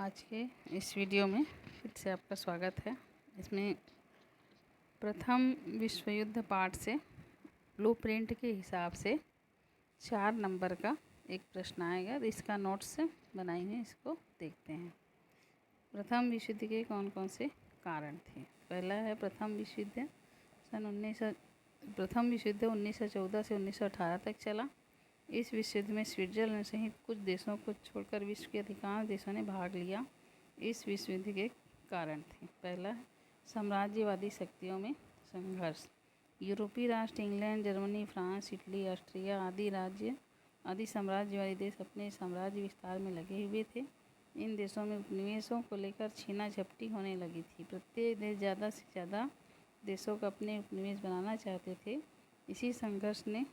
आज के इस वीडियो में फिर से आपका स्वागत है। इसमें प्रथम विश्व युद्ध पाठ से ब्लूप्रिंट के हिसाब से 4 नंबर का एक प्रश्न आएगा। इसका नोट्स बनाई हुई, इसको देखते हैं। प्रथम विश्व युद्ध के कौन कौन से कारण थे। पहला है प्रथम विश्व युद्ध प्रथम विश्व युद्ध 1914 से 1918 तक चला। इस विश्व युद्ध में स्विट्जरलैंड सहित कुछ देशों को छोड़कर विश्व के अधिकांश देशों ने भाग लिया। इस विश्व युद्ध के कारण थे। पहला, साम्राज्यवादी शक्तियों में संघर्ष। यूरोपीय राष्ट्र England, Germany, France, Italy, Austria आदि साम्राज्यवादी देश अपने साम्राज्य विस्तार में लगे हुए थे। इन देशों में उपनिवेशों को लेकर छीना झपटी होने लगी थी। प्रत्येक देश ज़्यादा से ज़्यादा देशों को अपने उपनिवेश बनाना चाहते थे। इसी संघर्ष ने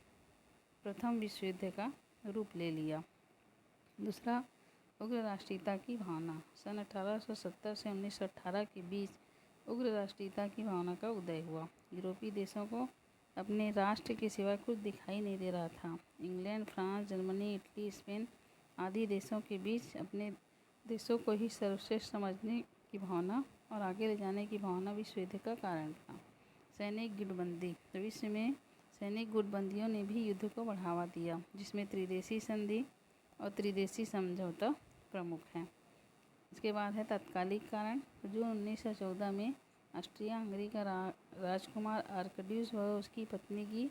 प्रथम विश्व युद्ध का रूप ले लिया। दूसरा, उग्र राष्ट्रीयता की भावना। सन 1870 से 1918 के बीच उग्र राष्ट्रीयता की भावना का उदय हुआ। यूरोपीय देशों को अपने राष्ट्र के सिवा कुछ दिखाई नहीं दे रहा था। England, France, Germany, Italy, Spain आदि देशों के बीच अपने देशों को ही सर्वश्रेष्ठ समझने की भावना और आगे ले जाने की भावना विश्व युद्ध का कारण था। सैनिक गुटबंदी। विश्व में सैनिक गुटबंदियों ने भी युद्ध को बढ़ावा दिया, जिसमें त्रिदेशीय संधि और त्रिदेशीय समझौता प्रमुख हैं। इसके बाद है तात्कालिक कारण। जून 1914 में ऑस्ट्रिया हंगरी का राजकुमार आर्कड्यूस व उसकी पत्नी की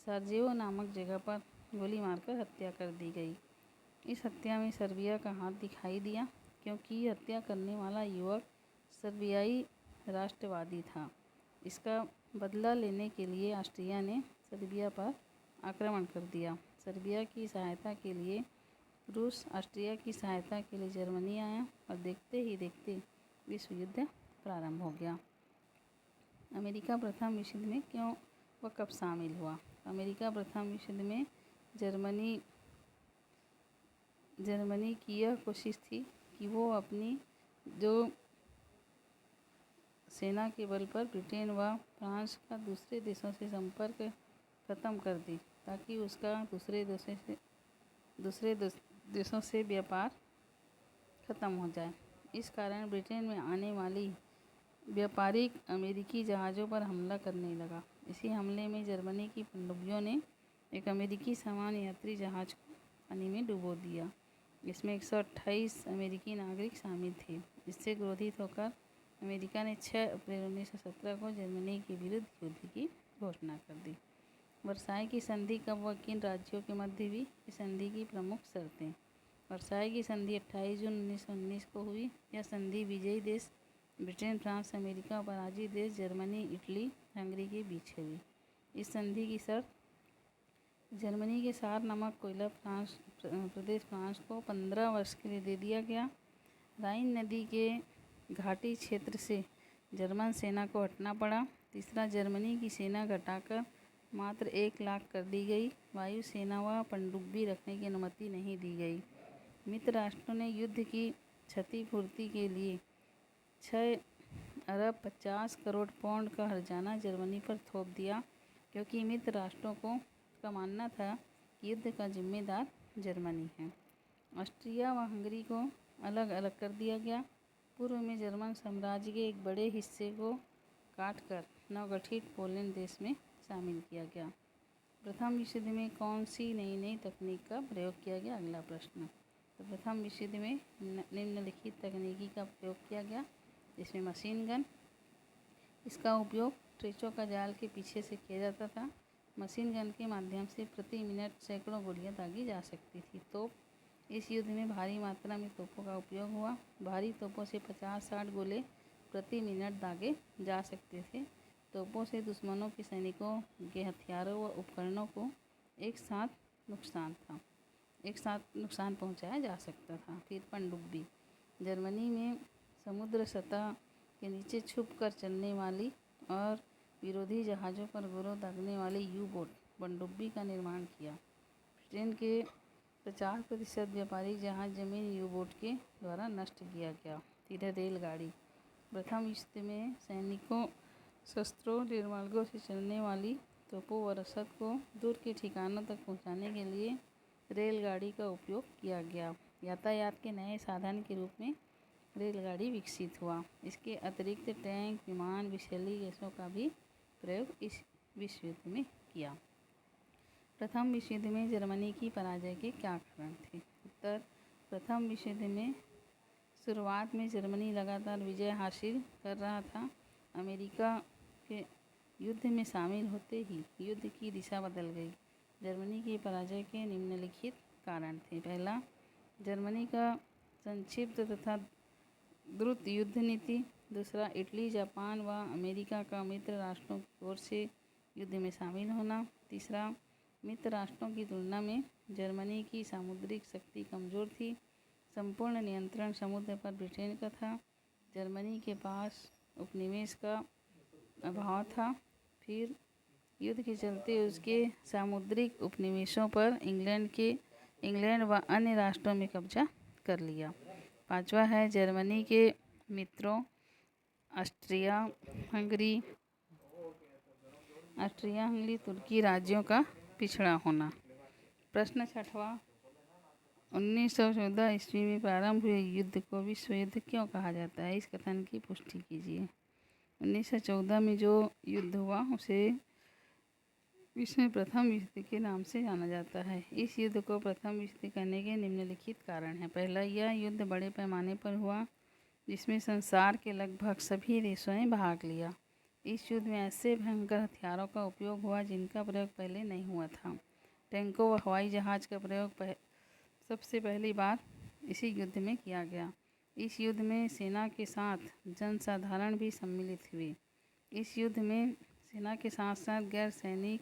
साराजेवो नामक जगह पर गोली मारकर हत्या कर दी गई। इस हत्या में सर्बिया का हाथ दिखाई दिया, क्योंकि हत्या करने वाला युवक सर्बियाई राष्ट्रवादी था। इसका बदला लेने के लिए ऑस्ट्रिया ने सर्बिया पर आक्रमण कर दिया। सर्बिया की सहायता के लिए रूस, ऑस्ट्रिया की सहायता के लिए जर्मनी आया और देखते ही देखते विश्व युद्ध प्रारंभ हो गया। अमेरिका प्रथम विश्व युद्ध में क्यों व कब शामिल हुआ। अमेरिका प्रथम विश्व युद्ध में जर्मनी की यह कोशिश थी कि वो अपनी जो सेना के बल पर ब्रिटेन व फ्रांस का दूसरे देशों से संपर्क खत्म कर दी, ताकि उसका दूसरे देशों से व्यापार खत्म हो जाए। इस कारण ब्रिटेन में आने वाली व्यापारिक अमेरिकी जहाज़ों पर हमला करने लगा। इसी हमले में जर्मनी की पनडुब्बियों ने एक अमेरिकी सामान्य यात्री जहाज़ को पानी में डुबो दिया। इसमें 128 अमेरिकी नागरिक शामिल थे। इससे क्रोधित होकर अमेरिका ने 6 अप्रैल 1917 को जर्मनी के विरुद्ध युद्ध की घोषणा कर दी। वर्साई की संधि कब व किन राज्यों के मध्य हुई। इस संधि की प्रमुख शर्तें। वर्साई की संधि 28 जून 1919 को हुई। यह संधि विजयी देश ब्रिटेन, फ्रांस, अमेरिका और पराजित देश जर्मनी, इटली, हंगरी के बीच हुई। इस संधि की शर्त, जर्मनी के सार नामक कोयला प्रदेश फ्रांस को 15 वर्ष के लिए दे दिया गया। राइन नदी के घाटी क्षेत्र से जर्मन सेना को हटना पड़ा। तीसरा, जर्मनी की सेना घटाकर मात्र 1 लाख कर दी गई। वायु सेना व पनडुब्बी रखने की अनुमति नहीं दी गई। मित्र राष्ट्रों ने युद्ध की क्षतिपूर्ति के लिए 6 अरब 50 करोड़ पाउंड का हर्जाना जर्मनी पर थोप दिया, क्योंकि मित्र राष्ट्रों का मानना था कि युद्ध का जिम्मेदार जर्मनी है। ऑस्ट्रिया व हंगरी को अलग अलग कर दिया गया। पूर्व में जर्मन साम्राज्य के एक बड़े हिस्से को काटकर नवगठित पोलैंड देश में शामिल किया गया। प्रथम विश्व युद्ध में कौन सी नई तकनीक का प्रयोग किया गया। अगला प्रश्न। तो प्रथम विश्व युद्ध में निम्नलिखित तकनीकी का प्रयोग किया गया, जिसमें मशीन गन। इसका उपयोग ट्रेचों का जाल के पीछे से किया जाता था। मशीन गन के माध्यम से प्रति मिनट सैकड़ों गोलियां दागी जा सकती थी। तोप। इस युद्ध में भारी मात्रा में तोपों का उपयोग हुआ। भारी तोपों से 50-60 गोले प्रति मिनट दागे जा सकते थे। तोपों से दुश्मनों के सैनिकों के हथियारों व उपकरणों को एक साथ नुकसान पहुंचाया जा सकता था। फिर पनडुब्बी। जर्मनी में समुद्र सतह के नीचे छुपकर चलने वाली और विरोधी जहाज़ों पर गोरों दागने वाली यू-बोट पनडुब्बी का निर्माण किया। ब्रिटेन के 50% व्यापारिक जहाज़ जमीन यू-बोट के द्वारा नष्ट किया गया। फिर रेलगाड़ी। प्रथम विश्व युद्ध में सैनिकों, शस्त्रों, रेलमार्गों से चलने वाली तोपों व रसद को दूर के ठिकानों तक पहुंचाने के लिए रेलगाड़ी का उपयोग किया गया। यातायात के नए साधन के रूप में रेलगाड़ी विकसित हुआ। इसके अतिरिक्त टैंक, विमान, विषैली गैसों का भी प्रयोग इस विश्व युद्ध में किया। प्रथम विश्व युद्ध में जर्मनी की पराजय के क्या कारण थे? उत्तर, प्रथम विश्व युद्ध में शुरुआत में जर्मनी लगातार विजय हासिल कर रहा था। अमेरिका के युद्ध में शामिल होते ही युद्ध की दिशा बदल गई। जर्मनी की पराजय के निम्नलिखित कारण थे। पहला, जर्मनी का संक्षिप्त तथा द्रुत युद्ध नीति। दूसरा, इटली, जापान व अमेरिका का मित्र राष्ट्रों की ओर से युद्ध में शामिल होना। तीसरा, मित्र राष्ट्रों की तुलना में जर्मनी की सामुद्रिक शक्ति कमज़ोर थी। संपूर्ण नियंत्रण समुद्र पर ब्रिटेन का था। जर्मनी के पास उपनिवेश का अभाव था। फिर युद्ध के चलते उसके सामुद्रिक उपनिवेशों पर इंग्लैंड व अन्य राष्ट्रों में कब्जा कर लिया। पांचवा है जर्मनी के मित्रों ऑस्ट्रिया हंगरी, तुर्की राज्यों का पिछड़ा होना। प्रश्न छठवां, 1914 ईस्वी में प्रारंभ हुए युद्ध को विश्व युद्ध क्यों कहा जाता है? इस कथन की पुष्टि कीजिए। 1914 में जो युद्ध हुआ उसे विश्व में प्रथम विश्व युद्ध के नाम से जाना जाता है। इस युद्ध को प्रथम विश्व युद्ध कहने के निम्नलिखित कारण हैं। पहला, यह युद्ध बड़े पैमाने पर हुआ जिसमें संसार के लगभग सभी देशों ने भाग लिया। इस युद्ध में ऐसे भयंकर हथियारों का उपयोग हुआ जिनका प्रयोग पहले नहीं हुआ था। टैंकों व हवाई जहाज़ का प्रयोग सबसे पहली बार इसी युद्ध में किया गया। इस युद्ध में सेना के साथ जनसाधारण भी सम्मिलित हुए। इस युद्ध में सेना के साथ साथ गैर सैनिक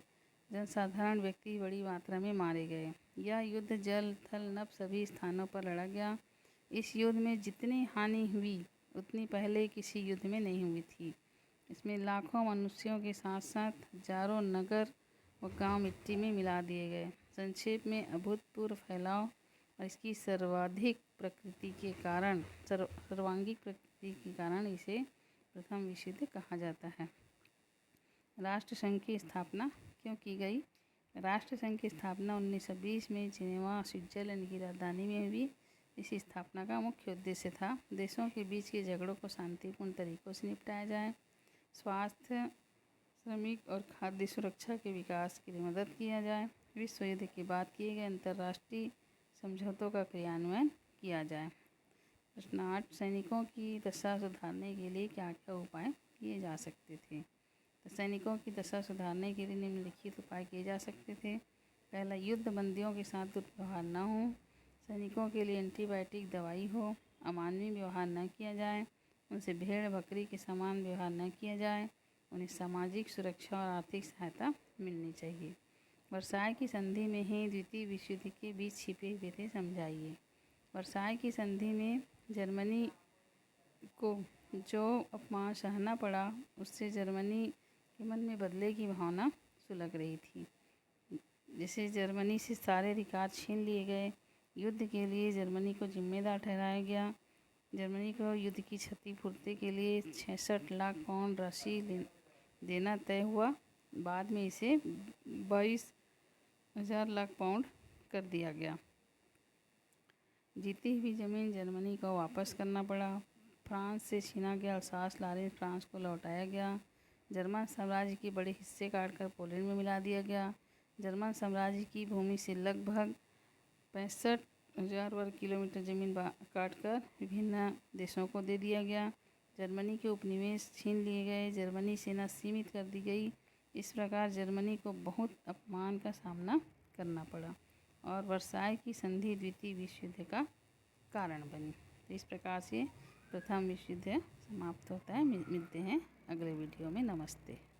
जनसाधारण व्यक्ति बड़ी मात्रा में मारे गए। यह युद्ध जल, थल, नभ सभी स्थानों पर लड़ा गया। इस युद्ध में जितनी हानि हुई उतनी पहले किसी युद्ध में नहीं हुई थी। इसमें लाखों मनुष्यों के साथ साथ हजारों नगर व गांव मिट्टी में मिला दिए गए। संक्षेप में, अभूतपूर्व फैलाव और इसकी सर्वांगीण प्रकृति के कारण इसे प्रथम विश्व युद्ध कहा जाता है। राष्ट्रसंघ की स्थापना क्यों की गई? राष्ट्रसंघ की स्थापना 1920 में जिनेवा, स्विट्जरलैंड की राजधानी में हुई। इस स्थापना का मुख्य उद्देश्य था देशों के बीच के झगड़ों को शांतिपूर्ण तरीकों से निपटाया जाए, स्वास्थ्य, श्रमिक और खाद्य सुरक्षा के विकास के लिए मदद किया जाए, विश्व युद्ध के बाद किए गए अंतर्राष्ट्रीय समझौतों का क्रियान्वयन किया जाए। प्रश्न 8, सैनिकों की दशा सुधारने के लिए क्या क्या उपाय किए जा सकते थे? तो सैनिकों की दशा सुधारने के लिए निम्नलिखित उपाय किए जा सकते थे। पहला, युद्ध बंदियों के साथ दुर्व्यवहार न हो, सैनिकों के लिए एंटीबायोटिक दवाई हो, अमानवीय व्यवहार न किया जाए, उनसे भेड़ बकरी के समान व्यवहार न किया जाए, उन्हें सामाजिक सुरक्षा और आर्थिक सहायता मिलनी चाहिए। वर्साय की संधि में ही द्वितीय विश्व युद्ध के बीच छिपे हुए थे, समझाइए। वर्साय की संधि में जर्मनी को जो अपमान सहना पड़ा उससे जर्मनी के मन में बदले की भावना सुलग रही थी। जैसे जर्मनी से सारे अधिकार छीन लिए गए। युद्ध के लिए जर्मनी को जिम्मेदार ठहराया गया। जर्मनी को युद्ध की क्षतिपूर्ति के लिए 66 लाख पाउंड राशि देना तय हुआ। बाद में इसे 22,000 लाख पाउंड कर दिया गया। जीती हुई ज़मीन जर्मनी को वापस करना पड़ा। फ्रांस से छीना गया अल्सास लॉरेन फ्रांस को लौटाया गया। जर्मन साम्राज्य के बड़े हिस्से काटकर पोलैंड में मिला दिया गया। जर्मन साम्राज्य की भूमि से लगभग 65,000 वर्ग किलोमीटर ज़मीन काटकर विभिन्न देशों को दे दिया गया। जर्मनी के उपनिवेश छीन लिए गए। जर्मनी सेना सीमित कर दी गई। इस प्रकार जर्मनी को बहुत अपमान का सामना करना पड़ा और वर्साय की संधि द्वितीय विश्व युद्ध का कारण बनी। तो इस प्रकार से प्रथम विश्व युद्ध समाप्त होता है। मिलते हैं अगले वीडियो में। नमस्ते।